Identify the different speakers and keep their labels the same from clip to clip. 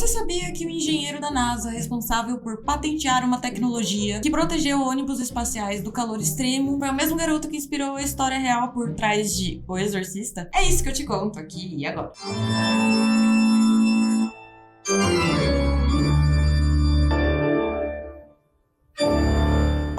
Speaker 1: Você sabia que o engenheiro da NASA responsável por patentear uma tecnologia que protegeu ônibus espaciais do calor extremo foi o mesmo garoto que inspirou a história real por trás de O Exorcista? É isso que eu te conto aqui e agora.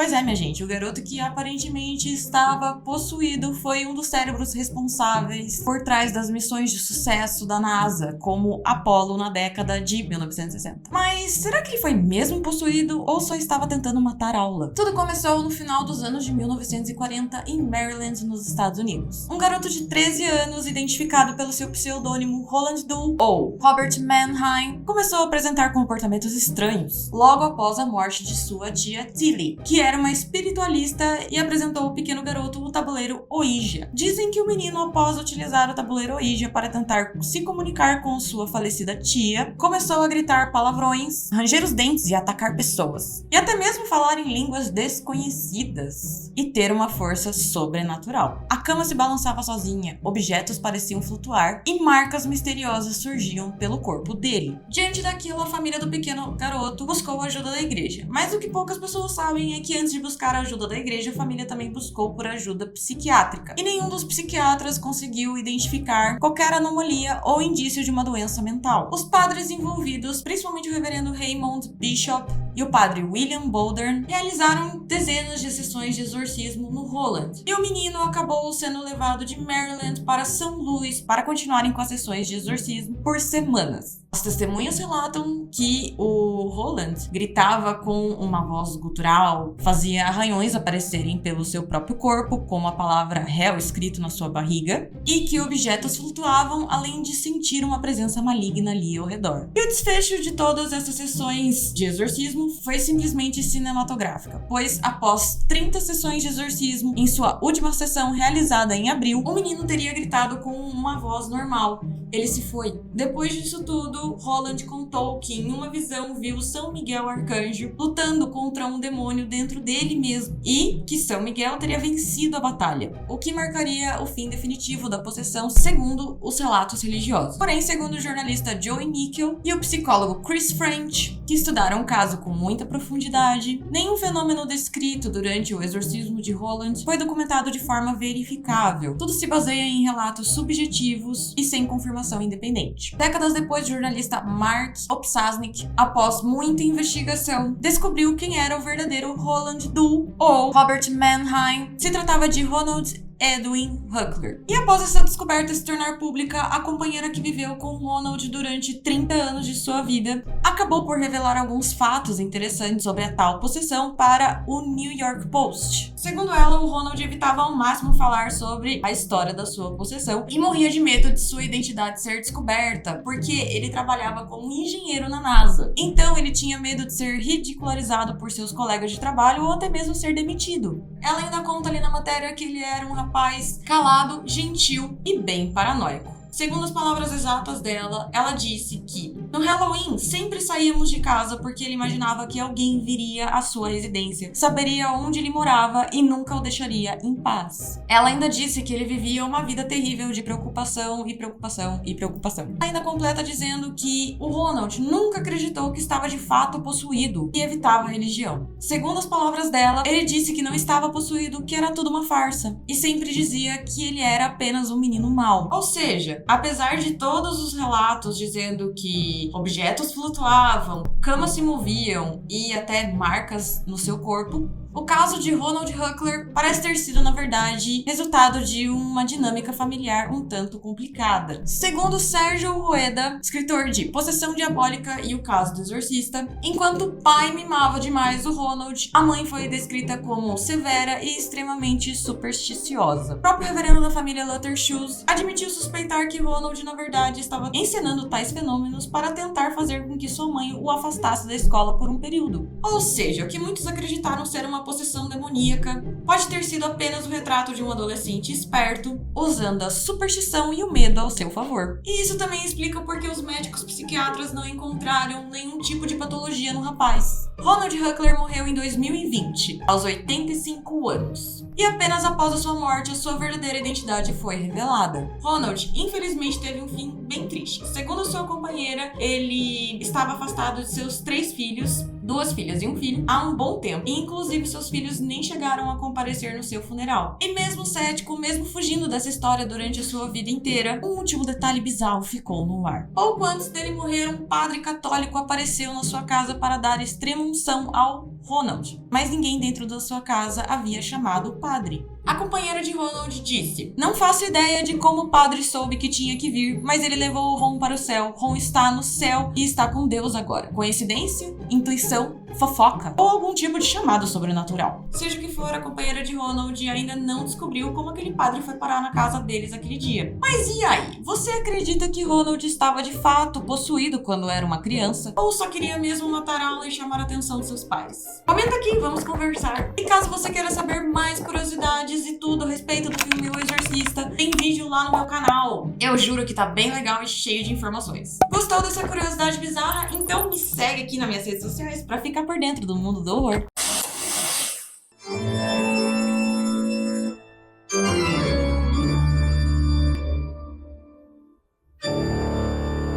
Speaker 1: Pois é, minha gente, o garoto que aparentemente estava possuído foi um dos cérebros responsáveis por trás das missões de sucesso da NASA, como Apollo na década de 1960. Mas será que ele foi mesmo possuído ou só estava tentando matar a aula? Tudo começou no final dos anos de 1940 em Maryland, nos Estados Unidos. Um garoto de 13 anos, identificado pelo seu pseudônimo Roland Doe ou Robert Mannheim, começou a apresentar comportamentos estranhos logo após a morte de sua tia Tilly, que era uma espiritualista, e apresentou ao pequeno garoto o tabuleiro Ouija. Dizem que o menino, após utilizar o tabuleiro Ouija para tentar se comunicar com sua falecida tia, começou a gritar palavrões, ranger os dentes e atacar pessoas. E até mesmo falar em línguas desconhecidas e ter uma força sobrenatural. A cama se balançava sozinha, objetos pareciam flutuar e marcas misteriosas surgiam pelo corpo dele. Diante daquilo, a família do pequeno garoto buscou a ajuda da igreja. Mas o que poucas pessoas sabem é que antes de buscar a ajuda da igreja, a família também buscou por ajuda psiquiátrica. E nenhum dos psiquiatras conseguiu identificar qualquer anomalia ou indício de uma doença mental. Os padres envolvidos, principalmente o reverendo Raymond Bishop e o padre William Bowdern, realizaram dezenas de sessões de exorcismo no Roland. E o menino acabou sendo levado de Maryland para São Luís para continuarem com as sessões de exorcismo por semanas. As testemunhas relatam que o Roland gritava com uma voz gutural, fazia arranhões aparecerem pelo seu próprio corpo, com a palavra hell escrito na sua barriga, e que objetos flutuavam, além de sentir uma presença maligna ali ao redor. E o desfecho de todas essas sessões de exorcismo foi simplesmente cinematográfica, pois após 30 sessões de exorcismo, em sua última sessão realizada em abril, o menino teria gritado com uma voz normal. Ele se foi. Depois disso tudo, Roland contou que em uma visão viu São Miguel Arcanjo lutando contra um demônio dentro dele mesmo e que São Miguel teria vencido a batalha, o que marcaria o fim definitivo da possessão, segundo os relatos religiosos. Porém, segundo o jornalista Joey Nickel e o psicólogo Chris French, que estudaram o caso com muita profundidade, nenhum fenômeno descrito durante o exorcismo de Roland foi documentado de forma verificável. Tudo se baseia em relatos subjetivos e sem confirmação independente. Décadas depois, o jornalista Mark Opsasnik, após muita investigação, descobriu quem era o verdadeiro Roland Doe ou Robert Mannheim. Se tratava de Ronald Edwin Huckler. E após essa descoberta se tornar pública, a companheira que viveu com Ronald durante 30 anos de sua vida acabou por revelar alguns fatos interessantes sobre a tal possessão para o New York Post. Segundo ela, o Ronald evitava ao máximo falar sobre a história da sua possessão e morria de medo de sua identidade ser descoberta, porque ele trabalhava como engenheiro na NASA. Então ele tinha medo de ser ridicularizado por seus colegas de trabalho ou até mesmo ser demitido. Ela ainda conta ali na matéria que ele era um rapaz calado, gentil e bem paranoico. Segundo as palavras exatas dela, ela disse que no Halloween sempre saíamos de casa porque ele imaginava que alguém viria à sua residência, saberia onde ele morava e nunca o deixaria em paz. Ela ainda disse que ele vivia uma vida terrível de preocupação e preocupação e preocupação. Ainda completa dizendo que o Ronald nunca acreditou que estava de fato possuído e evitava a religião. Segundo as palavras dela, ele disse que não estava possuído, que era tudo uma farsa, e sempre dizia que ele era apenas um menino mau. Ou seja, apesar de todos os relatos dizendo que objetos flutuavam, camas se moviam e até marcas no seu corpo, o caso de Ronald Huckler parece ter sido, na verdade, resultado de uma dinâmica familiar um tanto complicada. Segundo Sérgio Rueda, escritor de Possessão Diabólica e o Caso do Exorcista, enquanto o pai mimava demais o Ronald, a mãe foi descrita como severa e extremamente supersticiosa. O próprio reverendo da família Luther Shoes admitiu suspeitar que Ronald, na verdade, estava encenando tais fenômenos para tentar fazer com que sua mãe o afastasse da escola por um período. Ou seja, o que muitos acreditaram ser uma possessão demoníaca pode ter sido apenas o retrato de um adolescente esperto, usando a superstição e o medo ao seu favor. E isso também explica porque os médicos psiquiatras não encontraram nenhum tipo de patologia no rapaz. Ronald Huckler morreu em 2020, aos 85 anos. E apenas após a sua morte, a sua verdadeira identidade foi revelada. Ronald, infelizmente, teve um fim bem triste. Segundo sua companheira, ele estava afastado de seus 3 filhos, 2 filhas e um filho, há um bom tempo. E, inclusive, seus filhos nem chegaram a comparecer no seu funeral. E mesmo cético, mesmo fugindo dessa história durante a sua vida inteira, um último detalhe bizarro ficou no ar. Pouco antes dele morrer, um padre católico apareceu na sua casa para dar extrema unção ao Ronald. Mas ninguém dentro da sua casa havia chamado o padre. A companheira de Ronald disse: "Não faço ideia de como o padre soube que tinha que vir, mas ele levou o Ron para o céu. Ron está no céu e está com Deus agora." Coincidência? Intuição? Fofoca? Ou algum tipo de chamado sobrenatural? Seja o que for, a companheira de Ronald ainda não descobriu como aquele padre foi parar na casa deles aquele dia. Mas e aí? Você acredita que Ronald estava de fato possuído quando era uma criança? Ou só queria mesmo matar a aula e chamar a atenção de seus pais? Comenta aqui, vamos conversar. E caso você queira saber mais curiosidades e tudo a respeito do filme O Exorcista, tem vídeo lá no meu canal. Eu juro que tá bem legal e cheio de informações. Gostou dessa curiosidade bizarra? Então me segue aqui nas minhas redes sociais pra ficar por dentro do mundo do horror.